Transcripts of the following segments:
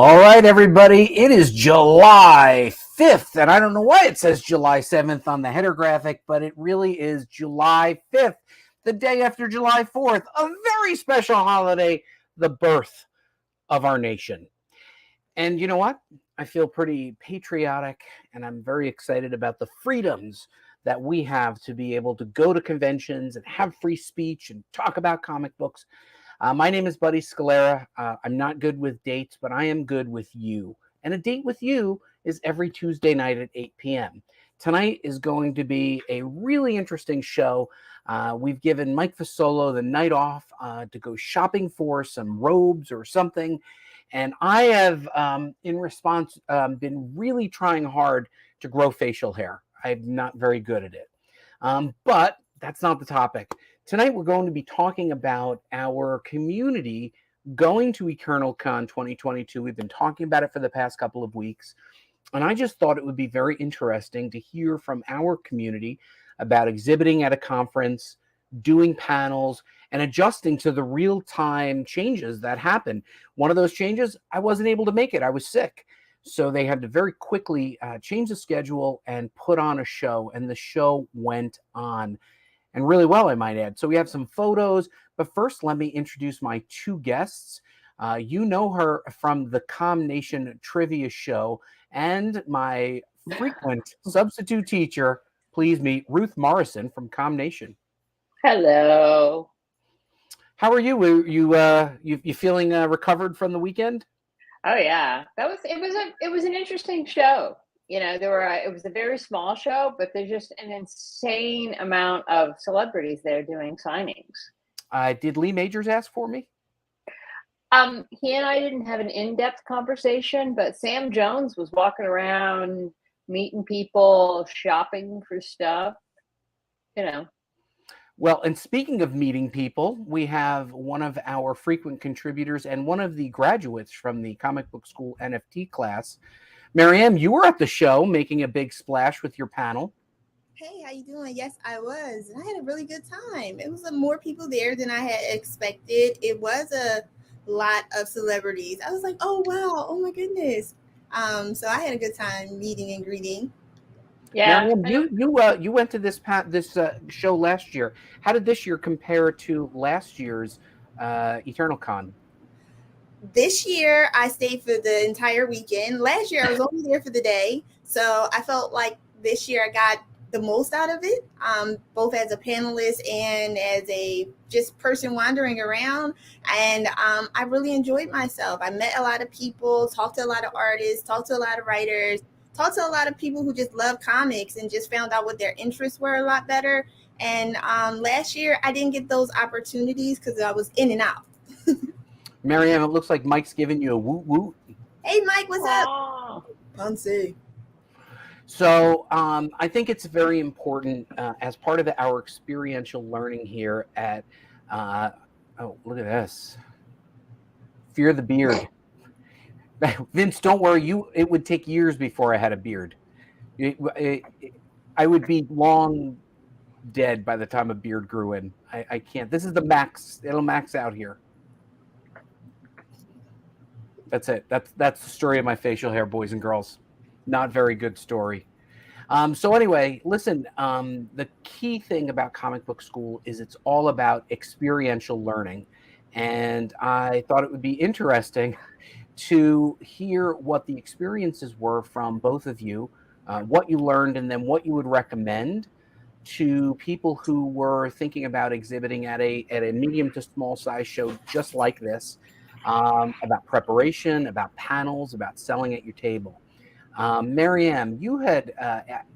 All right, everybody. It is July 5th, and I don't know why it says July 7th on the header graphic, but it really is July 5th, the day after July 4th, a very special holiday, the birth of our nation. And you know what? I feel pretty patriotic, and I'm very excited about the freedoms that we have to be able to go to conventions and have free speech and talk about comic books. My name is Buddy Scalera. I'm not good with dates, but I am good with you. And a date with you is every Tuesday night at 8 p.m. Tonight is going to be a really interesting show. We've given Mike Fasolo the night off to go shopping for some robes or something. And I have, in response, been really trying hard to grow facial hair. I'm not very good at it. But that's not the topic. Tonight, we're going to be talking about our community going to EternalCon 2022. We've been talking about it for the past couple of weeks. And I just thought it would be very interesting to hear from our community about exhibiting at a conference, doing panels, and adjusting to the real-time changes that happen. One of those changes, I wasn't able to make it. I was sick. So they had to very quickly change the schedule and put on a show. And the show went on. And really well, I might add. So we have some photos, but first let me introduce my two guests. You know her from the Com Nation Trivia Show and my frequent substitute teacher. Please meet Ruth Morrison from Com Nation. Hello. How are you? You feeling recovered from the weekend? Oh yeah, it was an interesting show. It was a very small show, but there's just an insane amount of celebrities there doing signings. Did Lee Majors ask for me? He and I didn't have an in-depth conversation, but Sam Jones was walking around, meeting people, shopping for stuff. Well, and speaking of meeting people, we have one of our frequent contributors and one of the graduates from the Comic Book School NFT class. Maryam, you were at the show making a big splash with your panel. Hey, how you doing? Yes, I was. And I had a really good time. It was more people there than I had expected. It was a lot of celebrities. I was like, oh, wow. Oh, my goodness. So I had a good time meeting and greeting. Yeah. Maryam, you went to this show last year. How did this year compare to last year's EternalCon? This year, I stayed for the entire weekend. Last year, I was only there for the day. So I felt like this year I got the most out of it, both as a panelist and as a just person wandering around. And I really enjoyed myself. I met a lot of people, talked to a lot of artists, talked to a lot of writers, talked to a lot of people who just love comics and just found out what their interests were a lot better. And last year, I didn't get those opportunities because I was in and out. Maryam, it looks like Mike's giving you a woot woot. Hey, Mike, what's up? Fancy. So I think it's very important as part of our experiential learning here at, oh, look at this. Fear the beard. Vince, don't worry. It would take years before I had a beard. I would be long dead by the time a beard grew in. I can't. This is the max. It'll max out here. That's it. That's the story of my facial hair, boys and girls. Not very good story. So anyway, listen, the key thing about Comic Book School is it's all about experiential learning. And I thought it would be interesting to hear what the experiences were from both of you, what you learned, and then what you would recommend to people who were thinking about exhibiting at a medium to small size show just like this, about preparation, about panels, about selling at your table. Maryam, you had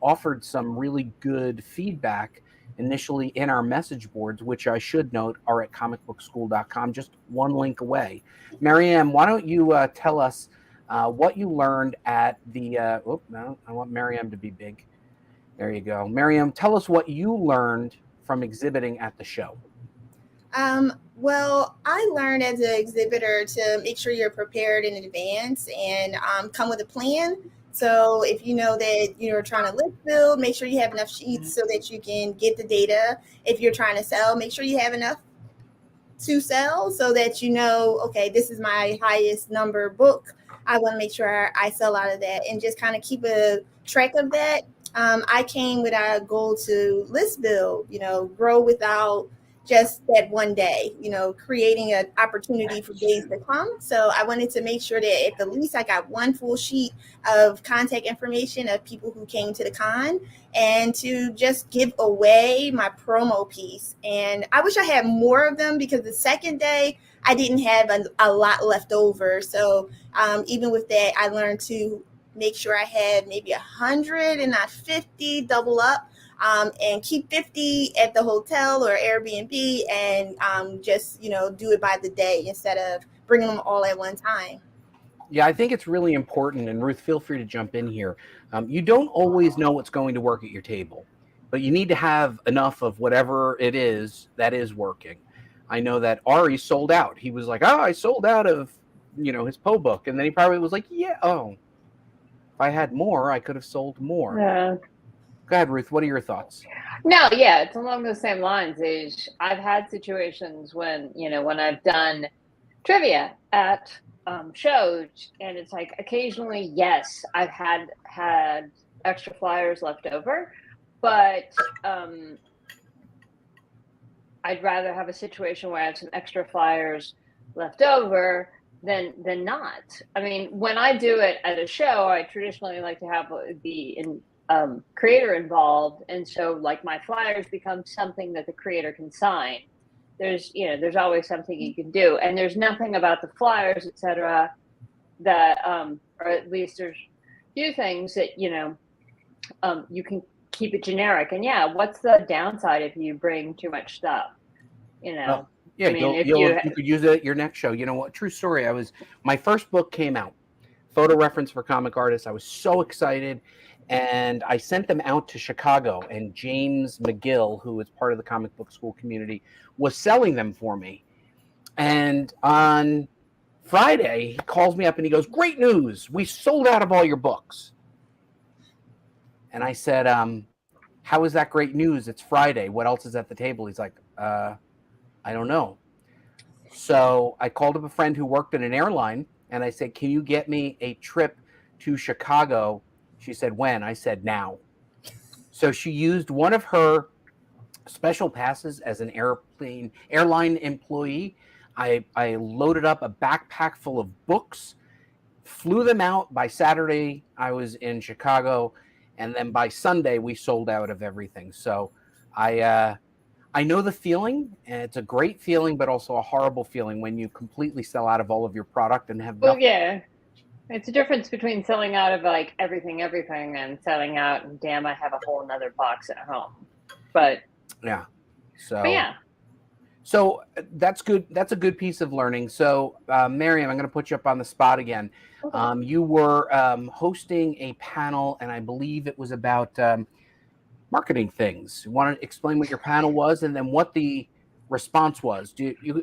offered some really good feedback initially in our message boards, which I should note are at comicbookschool.com, just one link away. Maryam, why don't you tell us what you learned at the, no, I want Maryam to be big. There you go. Maryam, tell us what you learned from exhibiting at the show. Well, I learned as an exhibitor to make sure you're prepared in advance and come with a plan. So if you know that you're trying to list build, make sure you have enough sheets so that you can get the data. If you're trying to sell, make sure you have enough to sell so that you know, okay, this is my highest number book. I want to make sure I sell out of that and just kind of keep a track of that. I came with our goal to list build, grow without just that one day, creating an opportunity for days to come. So I wanted to make sure that at the least I got one full sheet of contact information of people who came to the con, and to just give away my promo piece. And I wish I had more of them, because the second day I didn't have a lot left over. So even with that, I learned to make sure I had maybe 100 and not 50, double up. And keep 50 at the hotel or Airbnb, and just, do it by the day instead of bringing them all at one time. Yeah, I think it's really important, and Ruth, feel free to jump in here. You don't always know what's going to work at your table, but you need to have enough of whatever it is that is working. I know that Ari sold out. He was like, "Oh, I sold out of, his Poe book," and then he probably was like, "Yeah, oh, if I had more, I could have sold more." Yeah. Go ahead, Ruth. What are your thoughts? No, yeah, it's along the same lines. I've had situations when, when I've done trivia at shows, and it's like occasionally, yes, I've had extra flyers left over, but I'd rather have a situation where I have some extra flyers left over than not. I mean, when I do it at a show, I traditionally like to have the creator involved, and so like my flyers become something that the creator can sign. There's always something you can do, and there's nothing about the flyers, etc., that or at least there's few things that you can keep it generic. And yeah, what's the downside if you bring too much stuff? Well, yeah, I mean, you could use it at your next show. You know what? True story. My first book came out, Photo Reference for Comic Artists. I was so excited, and I sent them out to Chicago, and James McGill, who is part of the comic book school community, was selling them for me. And on Friday, he calls me up and he goes, "Great news. We sold out of all your books." And I said, "How is that great news? It's Friday. What else is at the table?" He's like, "I don't know." So I called up a friend who worked at an airline, and I said, "Can you get me a trip to Chicago?" She said, "When?" I said, "Now." So she used one of her special passes as an airline employee. I loaded up a backpack full of books, flew them out. By Saturday, I was in Chicago, and then by Sunday, we sold out of everything. So I know the feeling, and it's a great feeling, but also a horrible feeling when you completely sell out of all of your product and have nothing. Well, yeah. It's a difference between selling out of like everything, and selling out and damn, I have a whole nother box at home. But yeah. So that's good. That's a good piece of learning. So Maryam, I'm going to put you up on the spot again. Okay. You were hosting a panel, and I believe it was about marketing things. You want to explain what your panel was, and then what the response was?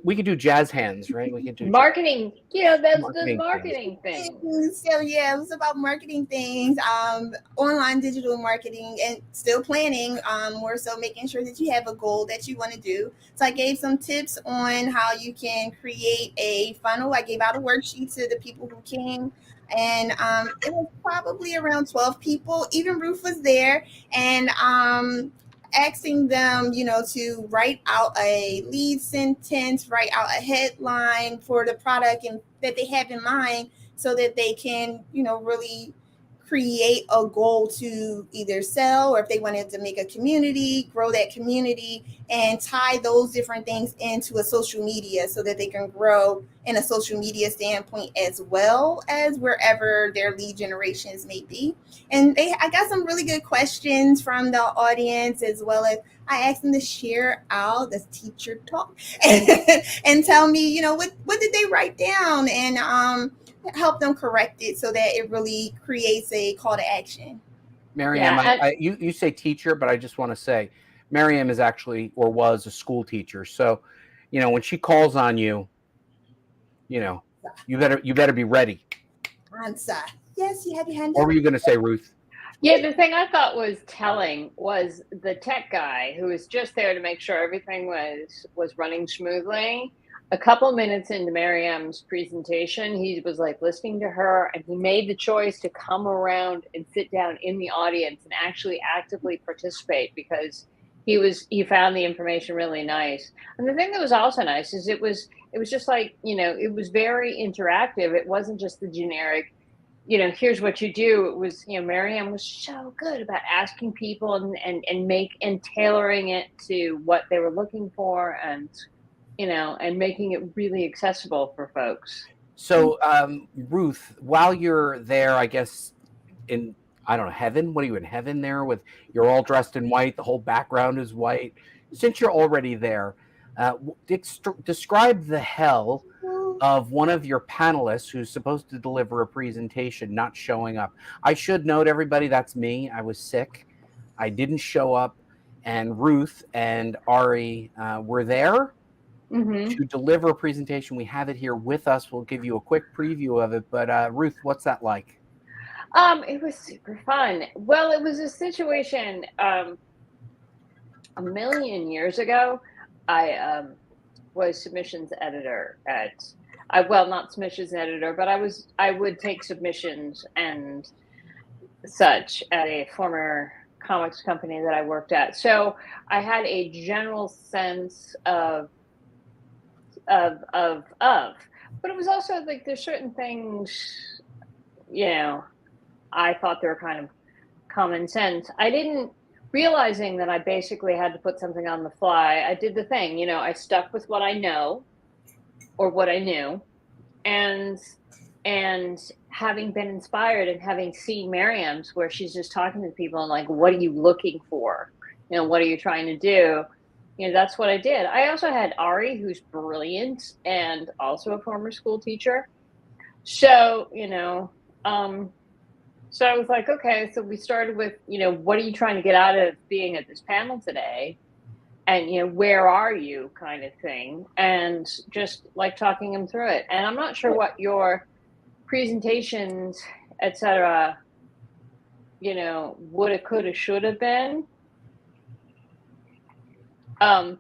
We could do jazz hands, right? We could do marketing. Yeah, that's the marketing thing. So yeah, it was about marketing things, online digital marketing, and still planning. More so making sure that you have a goal that you want to do. So I gave some tips on how you can create a funnel. I gave out a worksheet to the people who came. And it was probably around 12 people. Even Ruth was there, and asking them, to write out a lead sentence, write out a headline for the product and that they have in mind, so that they can, really create a goal to either sell, or if they wanted to make a community, grow that community, and tie those different things into a social media so that they can grow in a social media standpoint, as well as wherever their lead generations may be. And I got some really good questions from the audience, as well as I asked them to share out the teacher talk and tell me, what did they write down, and help them correct it so that it really creates a call to action. Maryam, you say teacher, but I just want to say Maryam is actually, or was, a school teacher. So, when she calls on you, you better be ready. Answer. Yes, you have your hand up. What were you going to say, Ruth? Yeah, the thing I thought was telling was the tech guy who was just there to make sure everything was running smoothly. a couple minutes into Maryam's presentation, he was like listening to her, and he made the choice to come around and sit down in the audience and actually actively participate because he found the information really nice. And the thing that was also nice is it was just like, it was very interactive. It wasn't just the generic, here's what you do. It was, Maryam was so good about asking people and tailoring it to what they were looking for, and and making it really accessible for folks. So, Ruth, while you're there, I guess in, I don't know, heaven. What are you in heaven there with? You're all dressed in white. The whole background is white. Since you're already there, describe the hell of one of your panelists who's supposed to deliver a presentation not showing up. I should note, everybody, that's me. I was sick. I didn't show up, and Ruth and Ari were there to deliver a presentation. We have it here with us. We'll give you a quick preview of it. But Ruth, what's that like? It was super fun. Well, it was a situation a million years ago. I was submissions editor not submissions editor, but I would take submissions and such at a former comics company that I worked at. So I had a general sense of, but it was also like there's certain things, I thought they were kind of common sense. I didn't realizing that I basically had to put something on the fly. I did the thing, I stuck with what I know or what I knew, and having been inspired and having seen Maryam's where she's just talking to people and like, what are you looking for? What are you trying to do? That's what I did. I also had Ari, who's brilliant and also a former school teacher. So, so I was like, okay, so we started with, what are you trying to get out of being at this panel today? And, where are you kind of thing? And just like talking them through it. And I'm not sure what your presentations, et cetera, woulda, coulda, shoulda been. But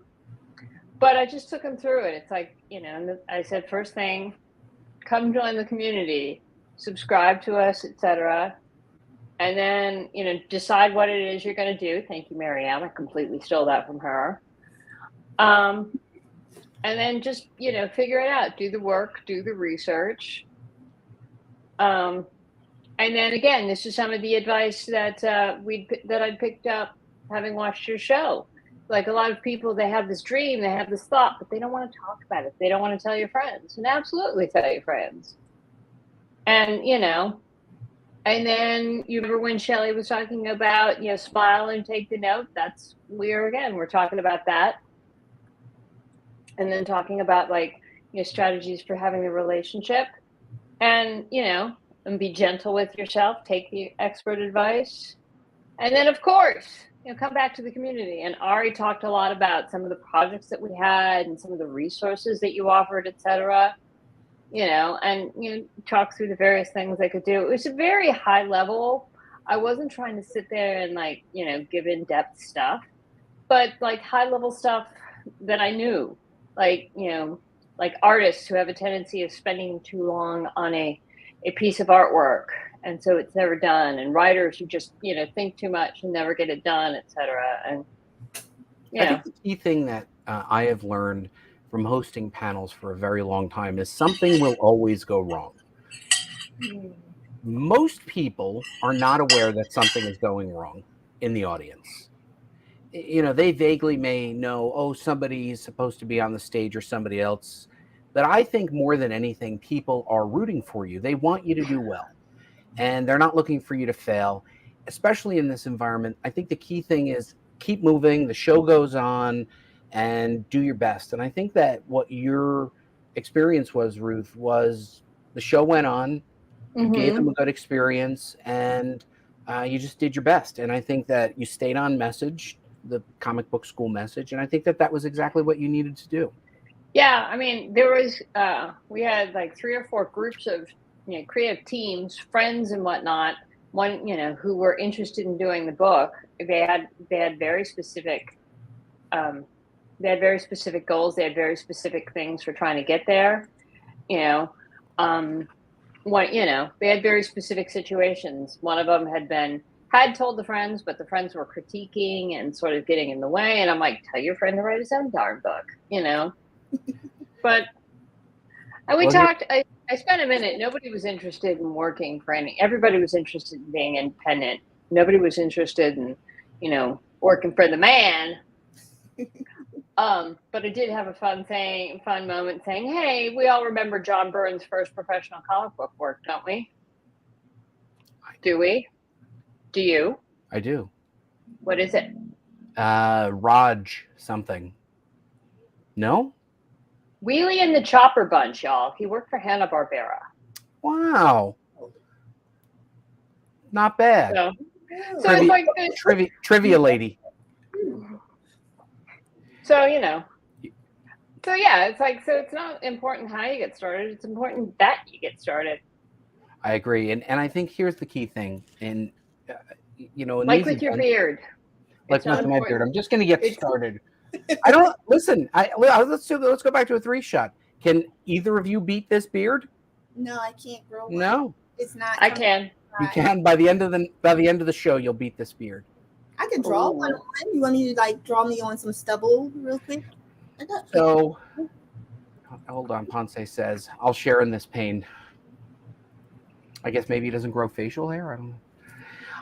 I just took them through it. It's like, I said, first thing, come join the community, subscribe to us, et cetera. And then, decide what it is you're going to do. Thank you, Maryam. I completely stole that from her. And then just, figure it out. Do the work, do the research. And then again, this is some of the advice that I picked up having watched your show. Like a lot of people, they have this dream, they have this thought, but they don't want to talk about it. They don't want to tell your friends. And absolutely tell your friends. And, and then you remember when Shelley was talking about, smile and take the note. We're talking about that. And then talking about like, strategies for having a relationship and, and be gentle with yourself, take the expert advice. And then of course, come back to the community. And Ari talked a lot about some of the projects that we had and some of the resources that you offered, et cetera. And talk through the various things they could do. It was a very high level. I wasn't trying to sit there and like, give in-depth stuff, but like high level stuff that I knew, like, like artists who have a tendency of spending too long on a piece of artwork. And so it's never done. And writers who just, think too much and never get it done, et cetera. And, I think the key thing that I have learned from hosting panels for a very long time is something will always go wrong. Most people are not aware that something is going wrong in the audience. They vaguely may know, oh, somebody's supposed to be on the stage or somebody else. But I think more than anything, people are rooting for you. They want you to do well. And they're not looking for you to fail, especially in this environment. I think the key thing is keep moving. The show goes on. And do your best. And I think that what your experience was, Ruth, was the show went on, you gave them a good experience, and you just did your best. And I think that you stayed on message, the comic book school message, and I think that that was exactly what you needed to do. Yeah, I mean, there was, we had like 3 or 4 groups of, creative teams, friends and whatnot, one, who were interested in doing the book. They had very specific They had very specific goals. They had very specific things for trying to get there. They had very specific situations. One of them had told the friends, but the friends were critiquing and sort of getting in the way. And I'm like, tell your friend to write his own darn book, But we talked. I spent a minute. Nobody was interested in working for everybody was interested in being independent. Nobody was interested in, working for the man. But I did have a fun moment saying, hey, we all remember John Byrne's first professional comic book work, don't we? Do we? Do you? I do. What is it? Raj something. No? Wheelie and the Chopper Bunch, y'all. He worked for Hanna-Barbera. Wow. Not bad. So it's like trivia lady. So, So yeah, it's not important how you get started. It's important that you get started. I agree. And I think here's the key thing. And, like with your beard. Like with my beard. I'm just going to get started. I don't listen. Let's go back to a 3-shot. Can either of you beat this beard? No, I can't grow one. No, it's not. I can. You can by the end of the show. You'll beat this beard. I can draw one on. You want me to draw me on some stubble real quick? So, hold on. Ponce says, "I'll share in this pain." I guess maybe he doesn't grow facial hair. I don't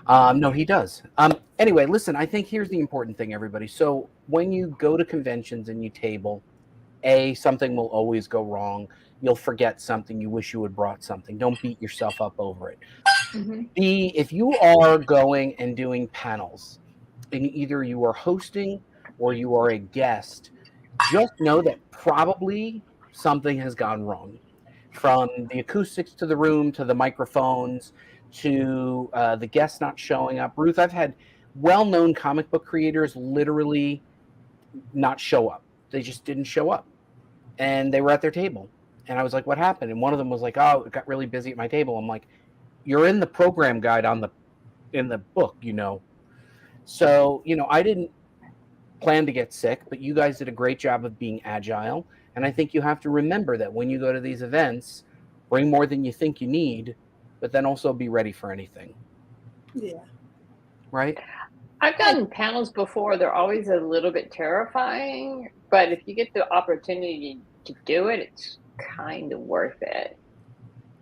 know. No, he does. Anyway, listen, I think here's the important thing, everybody. So when you go to conventions and you table, something will always go wrong. You'll forget something. You wish you had brought something. Don't beat yourself up over it. Mm-hmm. If you are going and doing panels, and either you are hosting or you are a guest, just know that probably something has gone wrong. From the acoustics to the room to the microphones to the guests not showing up. Ruth, I've had well-known comic book creators literally not show up. They just didn't show up. And they were at their table. And I was like, what happened? And one of them was like, oh, it got really busy at my table. I'm like, you're in the program guide in the book, So, I didn't plan to get sick, but you guys did a great job of being agile. And I think you have to remember that when you go to these events, bring more than you think you need, but then also be ready for anything. Yeah. Right? I've done panels before. They're always a little bit terrifying, but if you get the opportunity to do it, it's kind of worth it.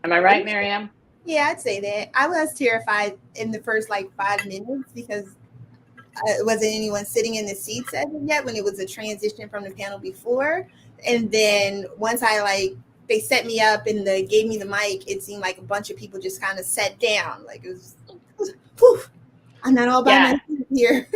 Am I right, Maryam? Yeah, I'd say that. I was terrified in the first 5 minutes because it wasn't anyone sitting in the seats as of yet when it was a transition from the panel before. And then once they set me up and they gave me the mic, it seemed like a bunch of people just kind of sat down. Like it was whew, I'm not all by myself here.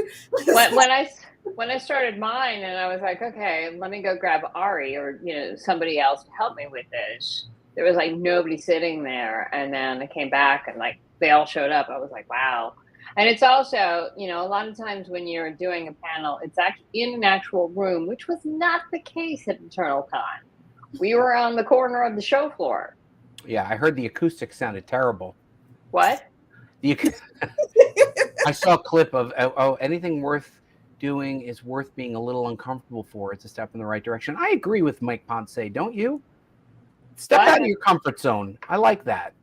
when I started mine and I was like, okay, let me go grab Ari or somebody else to help me with this. There was nobody sitting there, and then I came back and they all showed up. I was like, wow. And it's also, a lot of times when you're doing a panel, it's actually in an actual room, which was not the case at EternalCon. We were on the corner of the show floor. Yeah, I heard the acoustics sounded terrible. What? I saw a clip of, anything worth doing is worth being a little uncomfortable for. It's a step in the right direction. I agree with Mike Ponce, don't you? Step out of your comfort zone. I like that.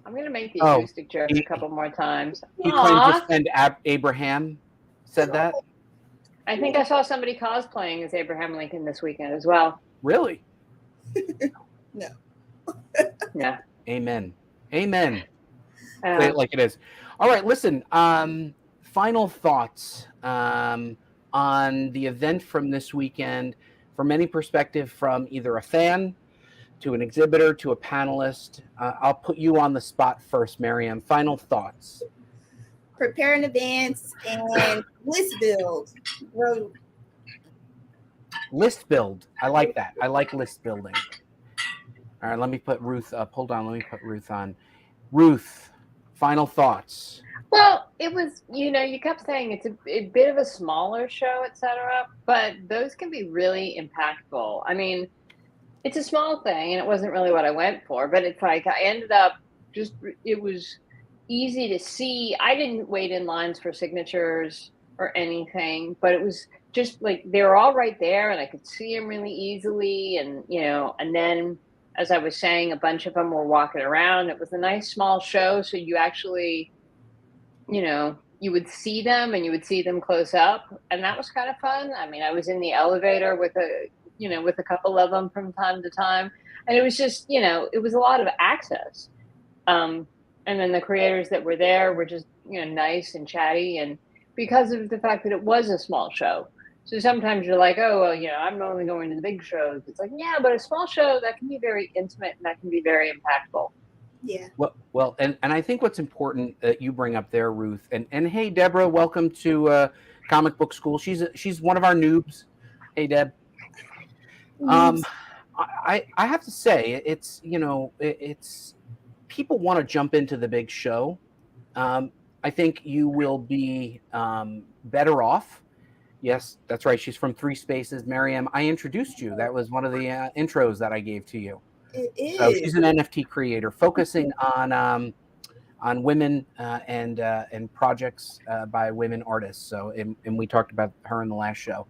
I'm going to make the acoustic joke a couple more times. He claimed his friend Abraham said that. I think I saw somebody cosplaying as Abraham Lincoln this weekend as well. Really? No. Yeah. Amen. Say it like it is. All right, listen. Final thoughts on the event from this weekend from any perspective, from either a fan to an exhibitor to a panelist. I'll put you on the spot first, Maryam. Final thoughts. Prepare in advance and list build. List build. I like that. I like list building. All right, let me put Ruth up. Hold on. Let me put Ruth on. Ruth, final thoughts. Well, it was, you kept saying it's a bit of a smaller show, etc., but those can be really impactful. I mean, it's a small thing, and it wasn't really what I went for, but it's I ended up it was easy to see. I didn't wait in lines for signatures or anything, but it was just like they were all right there, and I could see them really easily. And and then as I was saying, a bunch of them were walking around. It was a nice small show, so you actually, you would see them and you would see them close up, and that was kind of fun. I mean, I was in the elevator with a couple of them from time to time, and it was just, it was a lot of access. And then the creators that were there were just, nice and chatty, and because of the fact that it was a small show. So sometimes you're like, oh, well, I'm only going to the big shows. It's like, yeah, but a small show, that can be very intimate and that can be very impactful. Yeah. Well, and I think what's important that you bring up there, Ruth, and hey, Deborah, welcome to Comic Book School. She's one of our noobs. Hey, Deb. I have to say, it's people want to jump into the big show. I think you will be better off. Yes, that's right. She's from Three Spaces. Maryam, I introduced you. That was one of the intros that I gave to you. It is. So she's an NFT creator focusing on women and projects by women artists. So and we talked about her in the last show.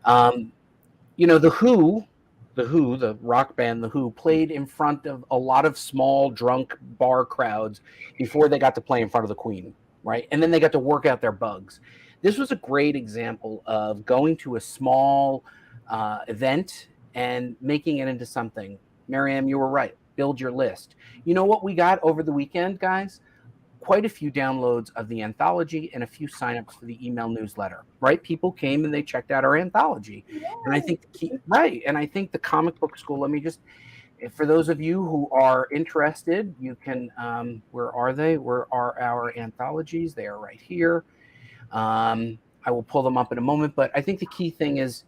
The rock band The Who played in front of a lot of small drunk bar crowds before they got to play in front of the Queen, right? And then they got to work out their bugs. This was a great example of going to a small event and making it into something. Maryam, you were right. Build your list. You know what we got over the weekend, guys? Quite a few downloads of the anthology and a few signups for the email newsletter, right? People came and they checked out our anthology. Yeah. And I think and I think the Comic Book School, let me just, for those of you who are interested, you can, where are they? Where are our anthologies? They are right here. I will pull them up in a moment, but I think the key thing is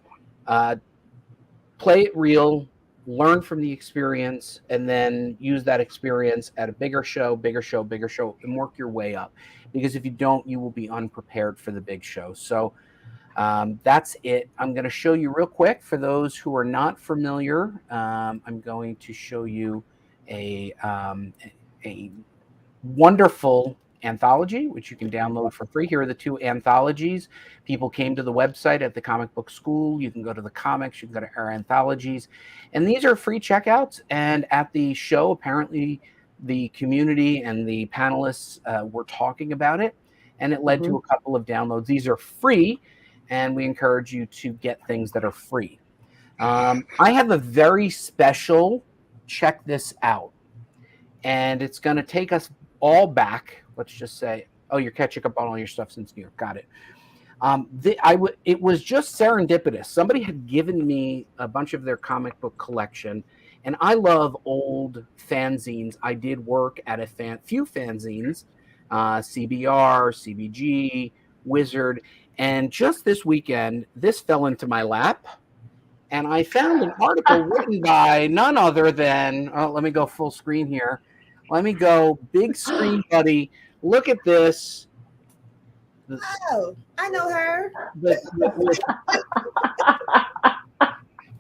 play it real, learn from the experience, and then use that experience at a bigger show, and work your way up. Because if you don't, you will be unprepared for the big show. So that's it. I'm going to show you real quick for those who are not familiar. I'm going to show you a wonderful anthology, which you can download for free. Here are the two anthologies. People came to the website at the Comic Book School. You can go to the comics, you can go to our anthologies. And these are free checkouts. And at the show, apparently the community and the panelists were talking about it, and it led to a couple of downloads. These are free, and we encourage you to get things that are free. I have a very special, check this out. And it's going to take us all back. Let's just say, oh, you're catching up on all your stuff since New York. Got it. It was just serendipitous. Somebody had given me a bunch of their comic book collection, and I love old fanzines. I did work at a few fanzines, CBR, CBG, Wizard, and just this weekend, this fell into my lap, and I found an article written by none other than, let me go full screen here. Let me go big screen, buddy. Look at this. Oh, I know her.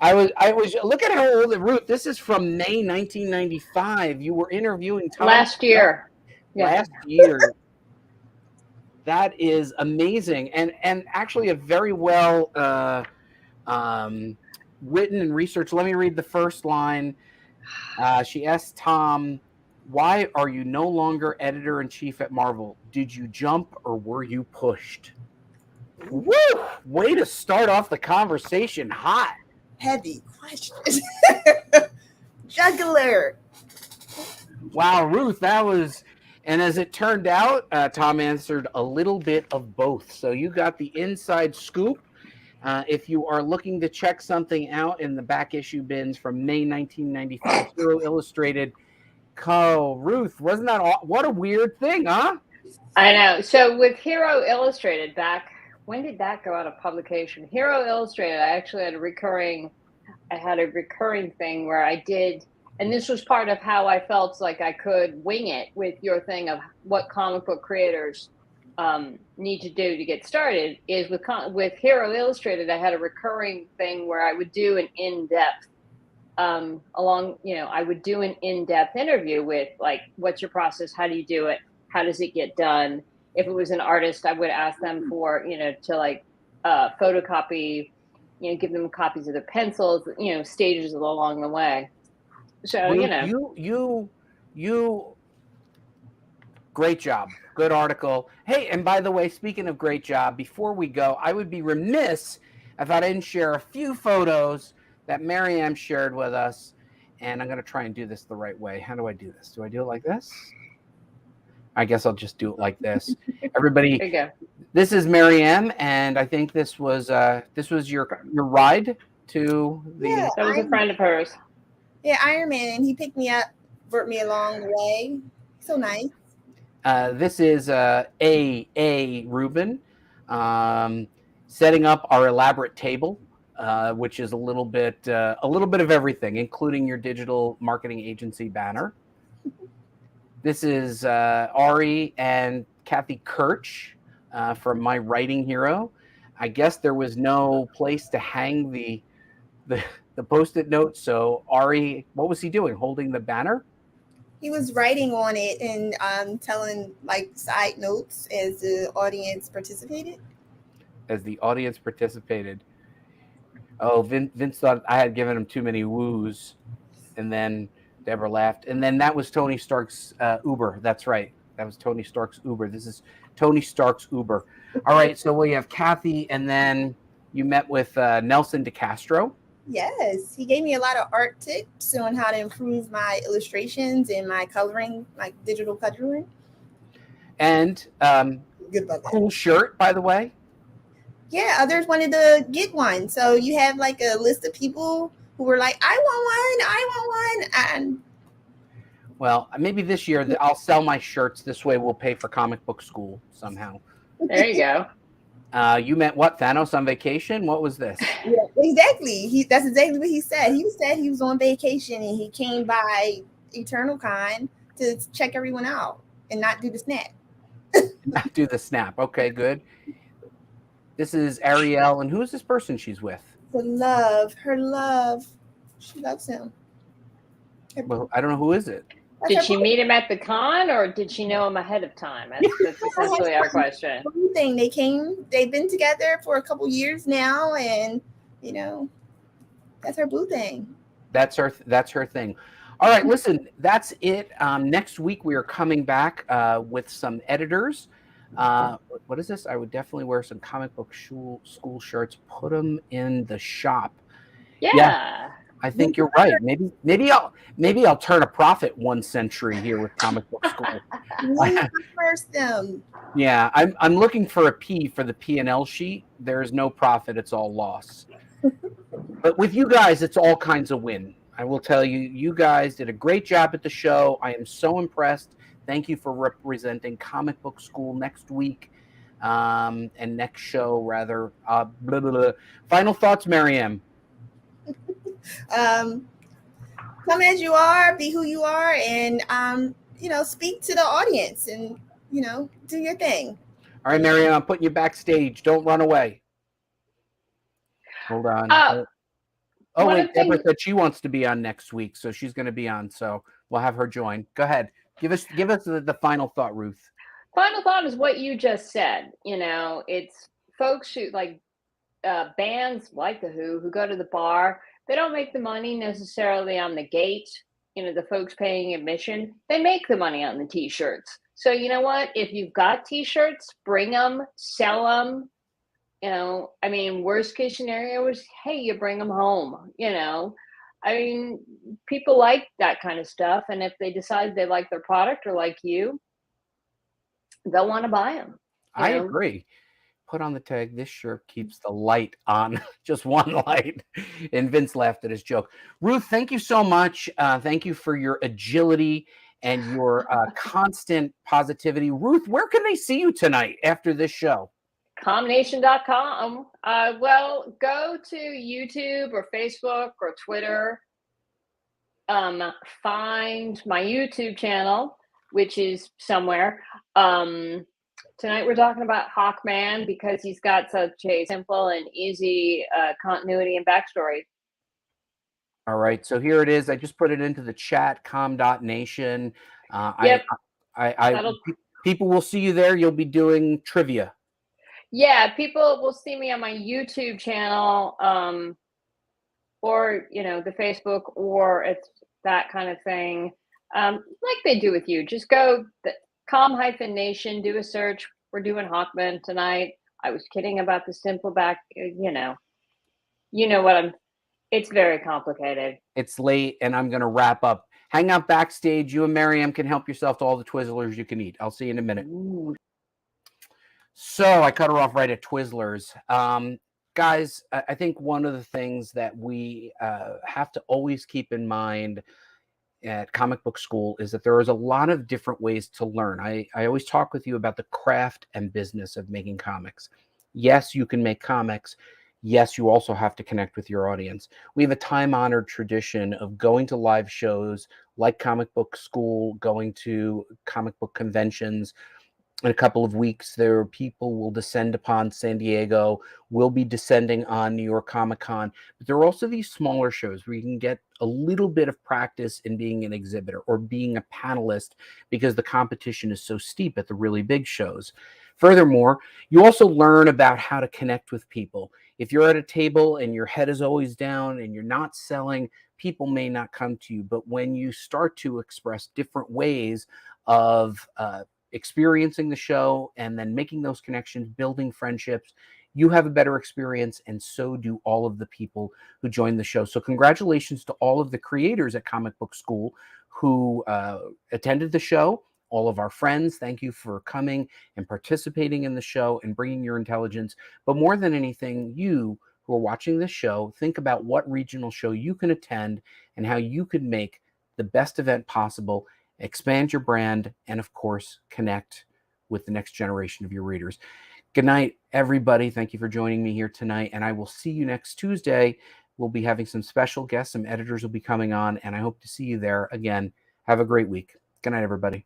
I was look at how old Ruth. This is from May 1995. You were interviewing Tom last year. Last year. That is amazing, and actually a very well written and researched. Let me read the first line. She asked Tom, "Why are you no longer editor-in-chief at Marvel? Did you jump or were you pushed?" Woo! Way to start off the conversation hot. Heavy questions. Juggler. Wow, Ruth, that was, and as it turned out, Tom answered a little bit of both. So you got the inside scoop. If you are looking to check something out in the back issue bins from May 1995, Hero Illustrated. Oh, Ruth, wasn't that what a weird thing, huh? I know. So with Hero Illustrated, when did that go out of publication? Hero Illustrated, I actually had a recurring thing where I did, and this was part of how I felt like I could wing it with your thing of what comic book creators need to do to get started, is with Hero Illustrated, I had a recurring thing where I would do an in-depth I would do an in-depth interview with, like, what's your process? How do you do it? How does it get done? If it was an artist, I would ask them for, to like photocopy, give them copies of their pencils, stages along the way. So, Ruth, you great job. Good article. Hey, and by the way, speaking of great job, before we go, I would be remiss if I didn't share a few photos that Maryam shared with us. And I'm going to try and do this the right way. How do I do this? Do I do it like this? I guess I'll just do it like this. Everybody, there you go. This is Maryam, and I think this was your ride to the. Yeah, that was a friend of hers. Yeah, Iron Man, and he picked me up, brought me along the way. So nice. This is A. Rubin setting up our elaborate table, which is a little bit of everything, including your digital marketing agency banner. This is Ari and Kathy Kirch from My Writing Hero. I guess there was no place to hang the Post-it note. So Ari, what was he doing? Holding the banner? He was writing on it and telling like side notes as the audience participated. Oh, Vince thought I had given him too many woos, and then Deborah laughed. And then that was Tony Stark's Uber. That's right. That was Tony Stark's Uber. This is Tony Stark's Uber. All right. So we have Kathy, and then you met with Nelson DeCastro. Yes, he gave me a lot of art tips on how to improve my illustrations and my coloring, like digital coloring. And cool shirt, by the way. Yeah, others wanted to get one. So you have like a list of people who were like, I want one. And well, maybe this year I'll sell my shirts. This way we'll pay for comic book school somehow. There you go. You met what? Thanos on vacation? What was this? Yeah, exactly. That's exactly what he said. He said he was on vacation and he came by EternalCon to check everyone out and not do the snap. Not do the snap. Okay, good. This is Ariel, and who is this person she's with? Her love. She loves him. Well, I don't know, who is it? Did she meet him at the con, or did she know him ahead of time? That's essentially our question. They've been together for a couple years now, and that's her boo thing. That's her thing. All right, listen, that's it. Next week we are coming back with some editors. What is this? I would definitely wear some comic book school shirts. Put them in the shop. Yeah. I think you're right. Maybe I'll turn a profit 1 century here with comic book school. Yeah, I'm looking for a P for the P&L sheet. There's no profit; it's all loss. But with you guys, it's all kinds of win. I will tell you, you guys did a great job at the show. I am so impressed. Thank you for representing comic book school next week, and next show rather. Blah, blah, blah. Final thoughts, Maryam. Come as you are, be who you are, and speak to the audience, and do your thing. All right, Maryam, I'm putting you backstage. Don't run away. Hold on. Wait, Deborah said she wants to be on next week, so she's going to be on. So we'll have her join. Go ahead. Give us the final thought, Ruth. Final thought is what you just said. It's folks who like bands like the Who go to the bar. They don't make the money necessarily on the gate, the folks paying admission. They make the money on the T-shirts. So you know what? If you've got T-shirts, bring them, sell them. Worst case scenario is, hey, you bring them home. People like that kind of stuff. And if they decide they like their product or like you, they'll want to buy them. I agree. Put on the tag, this shirt keeps the light on, just one light. And Vince laughed at his joke. Ruth, thank you so much. Thank you for your agility and your constant positivity. Ruth, where can they see you tonight after this show? Comnation.com. Well, go to YouTube or Facebook or Twitter. Find my YouTube channel, which is somewhere. Tonight we're talking about Hawkman because he's got such a simple and easy continuity and backstory. All right, so here it is. I just put it into the chat, com.nation. Yep. People will see you there. You'll be doing trivia. Yeah, people will see me on my YouTube channel, or the Facebook, or it's that kind of thing. Like they do with you. Just go the calm-nation, do a search. We're doing Hawkman tonight. I was kidding about the simple back, what it's very complicated. It's late and I'm going to wrap up. Hang out backstage. You and Maryam can help yourself to all the Twizzlers you can eat. I'll see you in a minute. Ooh. So I cut her off right at Twizzlers. Guys, I think one of the things that we have to always keep in mind at Comic Book School is that there is a lot of different ways to learn. I always talk with you about the craft and business of making comics. Yes, you can make comics. Yes, you also have to connect with your audience. We have a time-honored tradition of going to live shows like Comic Book School, going to comic book conventions. In a couple of weeks, there are people will descend upon San Diego. We'll be descending on New York Comic Con. But there are also these smaller shows where you can get a little bit of practice in being an exhibitor or being a panelist because the competition is so steep at the really big shows. Furthermore, you also learn about how to connect with people. If you're at a table and your head is always down and you're not selling, people may not come to you. But when you start to express different ways of experiencing the show and then making those connections, building friendships, you have a better experience, and so do all of the people who join the show. So congratulations to all of the creators at Comic Book School who attended the show. All of our friends, thank you for coming and participating in the show and bringing your intelligence. But more than anything, you who are watching this show, think about what regional show you can attend and how you could make the best event possible, expand your brand, and of course, connect with the next generation of your readers. Good night, everybody. Thank you for joining me here tonight, and I will see you next Tuesday. We'll be having some special guests. Some editors will be coming on, and I hope to see you there again. Have a great week. Good night, everybody.